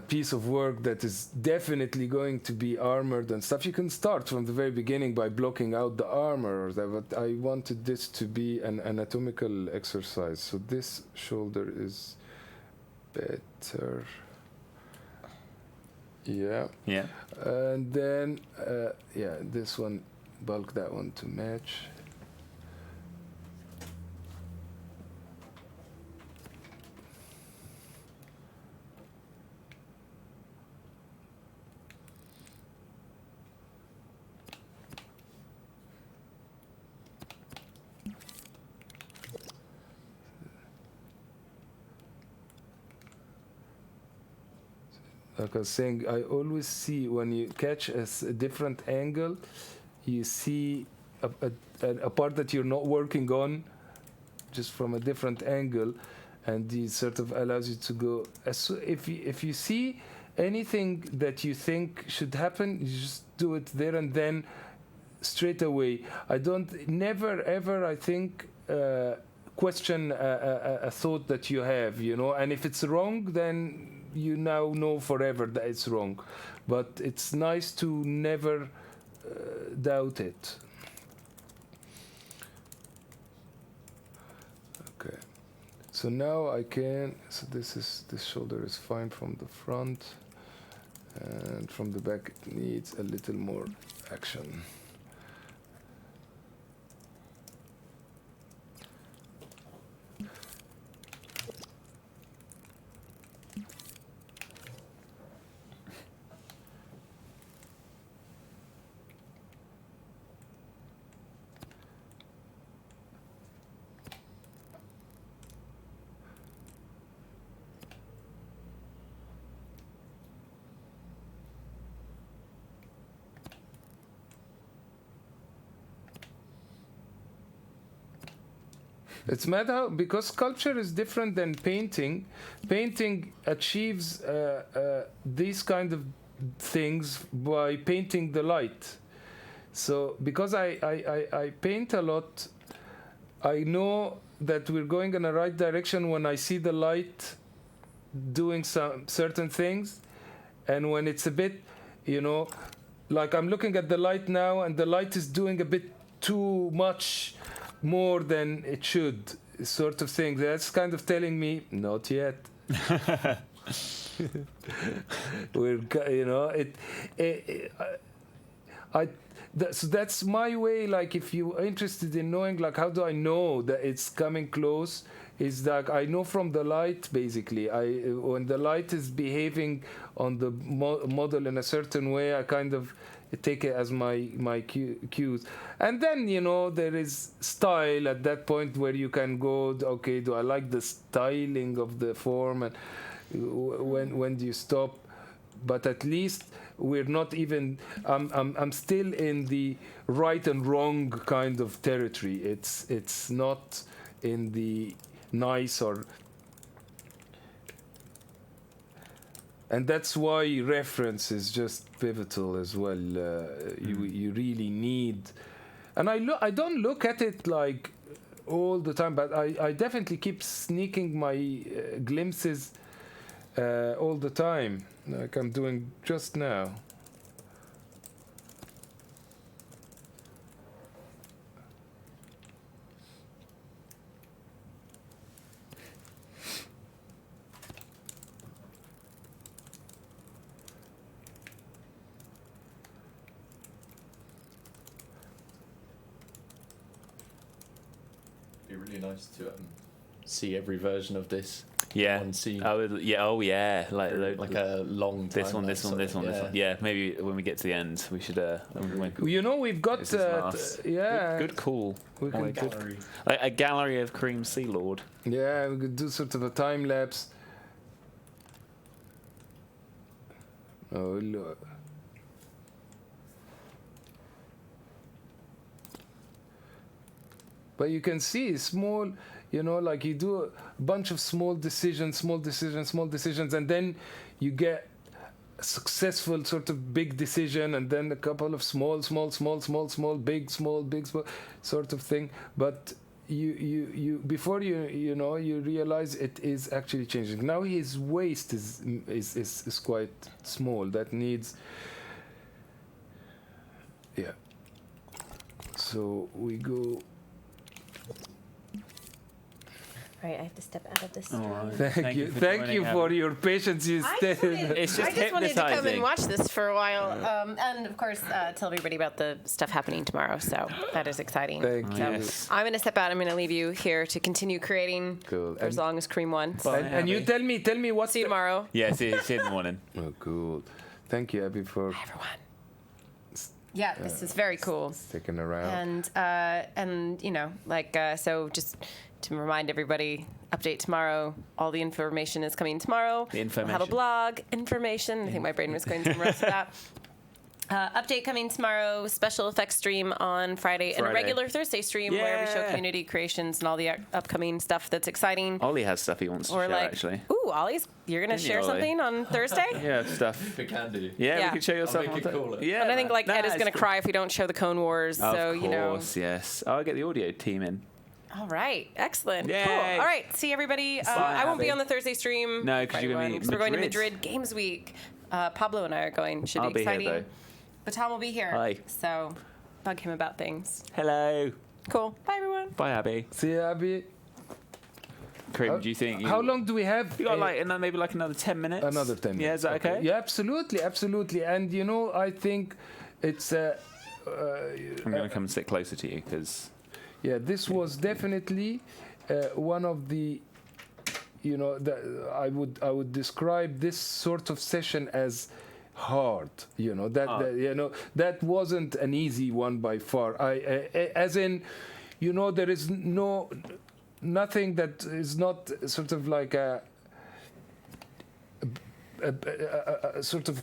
piece of work that is definitely going to be armored and stuff, you can start from the very beginning by blocking out the armor. But I wanted this to be an anatomical exercise, so this shoulder is better. Yeah. And then, this one, bulk that one to match. Like I was saying, I always see when you catch a different angle, you see a part that you're not working on just from a different angle, and it sort of allows you to go. If you see anything that you think should happen, you just do it there and then, straight away. I never ever, I think, question a thought that you have, and if it's wrong, then you now know forever that it's wrong. But it's nice to never doubt it. Okay. So now I can. So this shoulder is fine from the front, and from the back it needs a little more action. It's mad how, because sculpture is different than painting. Painting achieves these kind of things by painting the light. So because I paint a lot, I know that we're going in the right direction when I see the light doing some certain things, and when it's a bit, like I'm looking at the light now, and the light is doing a bit too much, more than it should, sort of thing. That's kind of telling me, not yet. So that's my way. Like, if you're interested in knowing, like, how do I know that it's coming close? Is that I know from the light, basically. When the light is behaving on the model in a certain way, I kind of take it as my cues. And then, there is style at that point where you can go, okay, do I like the styling of the form? And when do you stop? But at least we're not even, I'm still in the right and wrong kind of territory. It's not in the nice or... And that's why reference is just pivotal as well. You really need, and I don't look at it like all the time, but I definitely keep sneaking my glimpses all the time, like I'm doing just now. Really nice to see every version of this. Yeah. On scene. Oh yeah. Like a long time. This one. Yeah. Maybe when we get to the end, we should. We've got good call. We can gallery. Like a gallery of Kareem Sea Lord. Yeah, we could do sort of a time lapse. Oh, look. But you can see small, like you do a bunch of small decisions, and then you get a successful sort of big decision, and then a couple of small, big, sort of thing. But you before you realize it is actually changing. Now his waist is quite small. That needs, yeah. So we go. All right, I have to step out of this. All right. Thank you for your patience. You stayed. It's just I just wanted to come hypnotizing. and watch this for a while, and of course tell everybody about the stuff happening tomorrow. So that is exciting. Thank So you. Yes. I'm going to step out. I'm going to leave you here to continue creating Cool. for as long as Kareem wants. Bye. And you tell me what. See you tomorrow. Yeah, see you in the morning. Oh, cool. Thank you, Abby, for Hi, everyone. Yeah, this is very cool. sticking around. And so just to remind everybody, update tomorrow. All the information is coming tomorrow. The We'll have a information. blog, information. I think my brain was going somewhere else with that. Update coming tomorrow, special effects stream on Friday, and a Friday. regular Thursday stream where we show Yeah. community creations and all the upcoming stuff that's exciting. Ollie has stuff he wants to Or share, like, actually. ooh, Ollie's, you're going to Didn't you, share Ollie? something on Thursday? Yeah, stuff. If it can do. Yeah, Yeah. we could show your I'll stuff. make it cooler. Yeah, And I think like man. Ed is Nah, going it's to cry if we don't show the Cone Wars. cool. So, Of course, yes. I'll get the audio team in. All right, excellent, Yay. cool. All right, see everybody. I won't be Abby. on the Thursday stream. No, 'cause you're gonna be because we're going to Madrid. Madrid Games Week. Pablo and I are going. Should I'll be be here, exciting. though. But Tom will be here. Hi. So bug him about things. Hello. Cool. Bye everyone. Bye, Abby. See you, Abby. Kareem, do you think How long do we have? You got maybe another 10 minutes? Another 10 minutes. Yeah, is that okay? Yeah, absolutely. And I think it's I'm going to come and sit closer to you because this was definitely one of the I would describe this sort of session as hard. That wasn't an easy one by far. As in, there is nothing that is not sort of like a sort of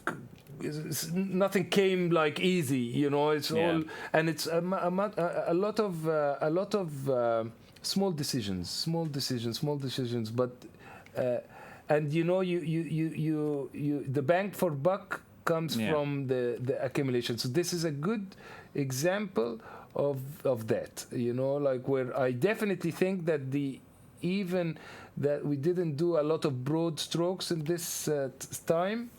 nothing came like easy. It's all, and it's a lot of small decisions, but and the bang for buck comes from the accumulation. So this is a good example of that, like where I definitely think that even that we didn't do a lot of broad strokes in this time,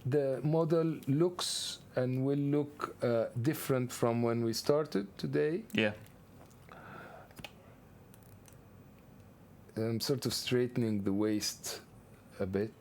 the model looks and will look different from when we started today. yeah. I'm sort of straightening the waist a bit.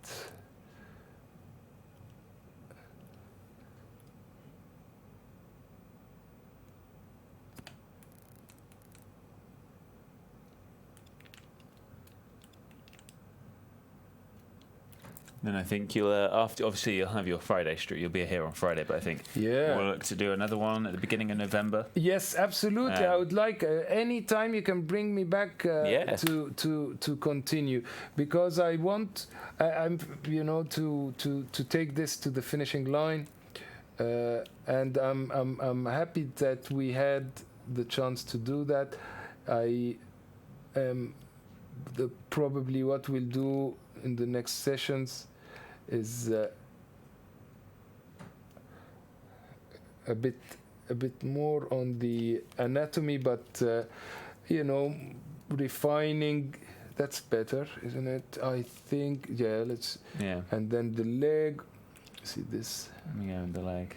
Then I think you'll obviously you'll have your Friday stream. You'll be here on Friday, but I think we'll look to do another one at the beginning of November. Yes, absolutely. I would like any time you can bring me back to continue, because I want I'm to take this to the finishing line, and I'm happy that we had the chance to do that. Probably what we'll do in the next sessions is a bit more on the anatomy, but refining. That's better, isn't it? I think. Yeah. Let's. Yeah. And then the leg. See this. Let me go in the leg.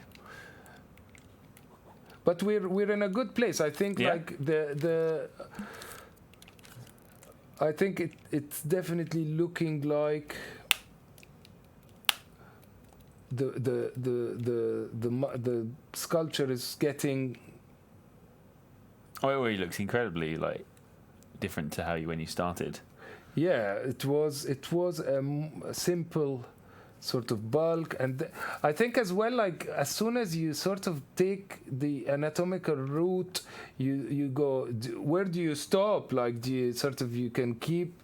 But we're in a good place. I think like the. I think it's definitely looking like the sculpture is getting. Oh, it already looks incredibly different to when you started. Yeah, it was a simple sort of bulk, and I think as well, like as soon as you sort of take the anatomical route, you go, where do you stop? Like, do you sort of you can keep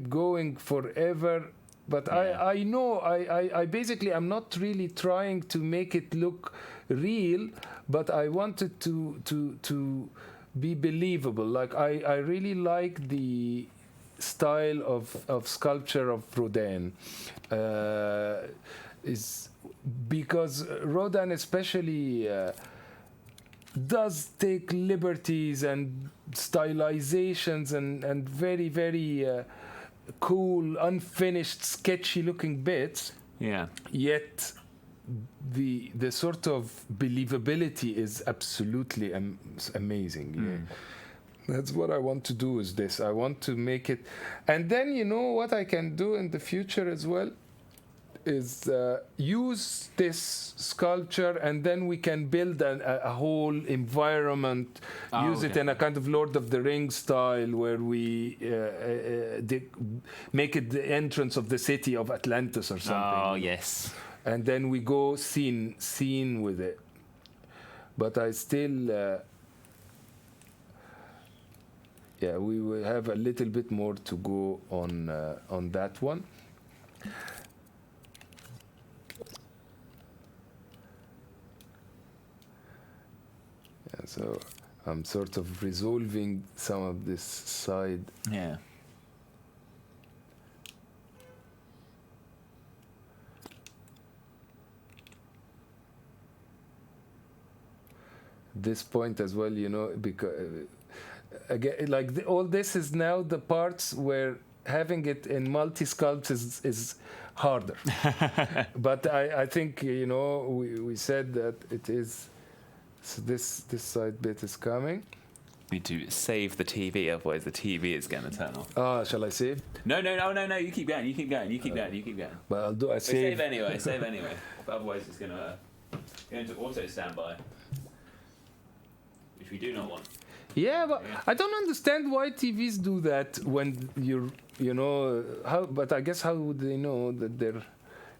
going forever But Yeah. I know I basically I'm not really trying to make it look real, but I want it to be believable. Like I really like the style of sculpture of Rodin. Is because Rodin especially does take liberties and stylizations and very very cool unfinished sketchy looking bits, Yeah. yet the sort of believability is absolutely amazing. Yeah. That's what I want to do is this. I want to make it. And then you know what I can do in the future as well is use this sculpture, and then we can build a whole environment, use it okay. in a kind of Lord of the Rings style, where we make it the entrance of the city of Atlantis or something. Oh, yes. And then we go scene with it. But I still, yeah, we will have a little bit more to go on that one. Yeah, so I'm sort of resolving some of this side. Yeah. This point as well, you know, because again, like all this is now the parts where having it in multi-sculpts is harder. But I think, you know, we said that it is. So this side bit is coming. Need to save the TV, otherwise the TV is going to turn off. Ah, shall I save? No. You keep going. You keep going. But I'll do a Save anyway. But otherwise it's going to go into auto standby, which we do not want. Yeah, but I don't understand why TVs do that when you know, how. But I guess how would they know that they're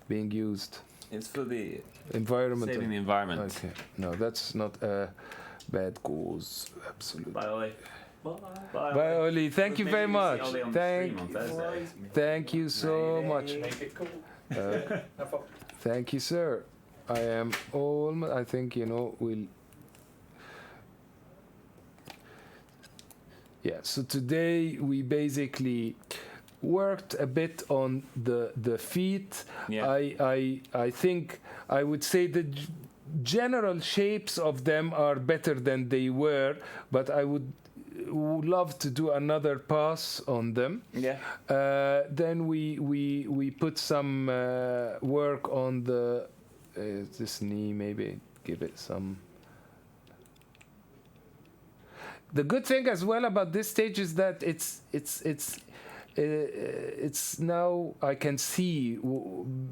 being used? It's for the Environment. saving the environment. Okay, no, that's not a bad cause. Absolutely. Bye, Ollie. Bye, Oli. Thank you Maybe very we'll much. see Ollie on the Thank, stream on Thursday. thank you so much. Make it cool. Have fun. Thank you, sir. I am almost. I think you know we'll. Yeah. So today we basically worked a bit on the feet. Yeah. I think I would say the general shapes of them are better than they were, but I would love to do another pass on them. Yeah. Then we put some work on the this knee, maybe give it some. The good thing as well about this stage is that it's now I can see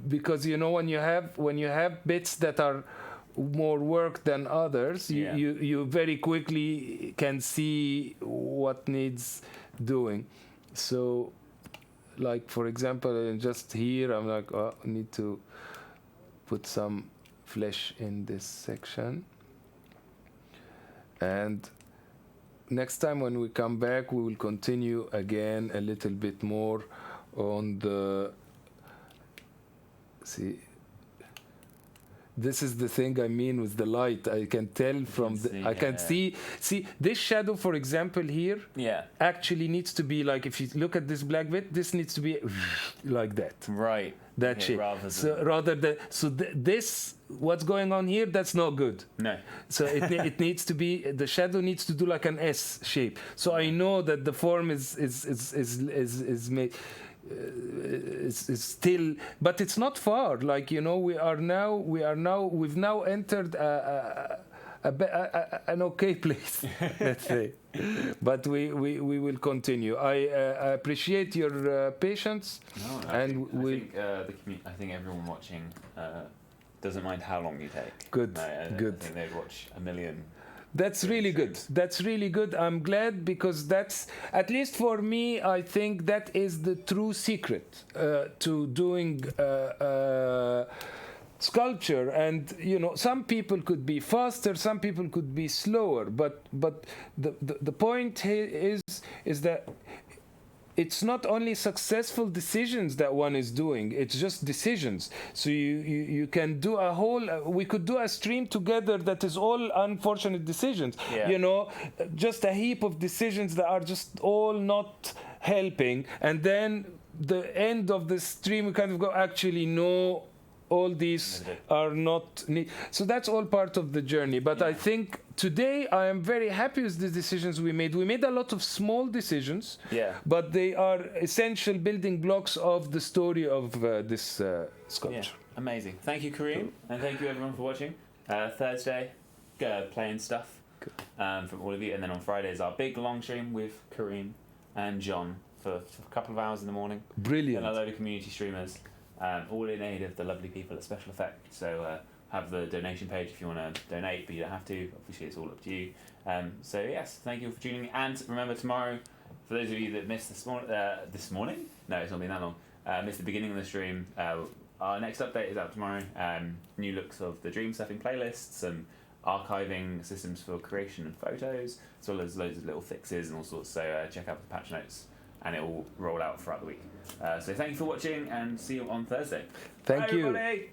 because you know when you have bits that are more work than others, Yeah. you very quickly can see what needs doing. So, like for example, just here I'm like, oh, I need to put some flesh in this section, and next time when we come back, we will continue again a little bit more on the. See, this is the thing I mean with the light. I can tell from the. I can see this shadow, for example, here. Yeah. Actually needs to be like, if you look at this black bit, this needs to be like that. Right. That Okay, shape. rather than- This what's going on here, that's not good. No. So it needs to be, the shadow needs to do like an S shape. So I know that the form is made. Is still, but it's not far. Like you know, we've now entered an okay place, let's say. But we will continue. I appreciate your patience, and I think everyone watching doesn't mind how long you take. Good, good. I think they'd watch a million. That's really good. That's really good. I'm glad because that's, at least for me, I think that is the true secret to doing sculpture. And you know, some people could be faster, some people could be slower. But the point here is that it's not only successful decisions that one is doing, it's just decisions. So you can do a whole, we could do a stream together that is all unfortunate decisions. Yeah. You know, just a heap of decisions that are just all not helping. And then the end of the stream, we kind of go, actually, no, all these are not so that's all part of the journey. But I think today I am very happy with the decisions we made. We made a lot of small decisions, but they are essential building blocks of the story of this sculpture. Amazing. Thank you, Kareem, and thank you everyone for watching. Thursday, playing stuff from all of you, and then on Friday is our big long stream with Kareem and John for a couple of hours in the morning. Brilliant. And a load of community streamers. All in aid of the lovely people at Special Effect. So have the donation page if you want to donate, but you don't have to. Obviously, it's all up to you. So yes, thank you for tuning in. And remember, tomorrow, for those of you that missed this morning? No, it's not been that long. Missed the beginning of the stream. Our next update is out tomorrow. New looks of the Dream Surfing playlist, some archiving systems for creation and photos, as well as loads of little fixes and all sorts. So check out the patch notes, and it will roll out throughout the week. So thank you for watching, and see you on Thursday. Thank Bye, you. everybody.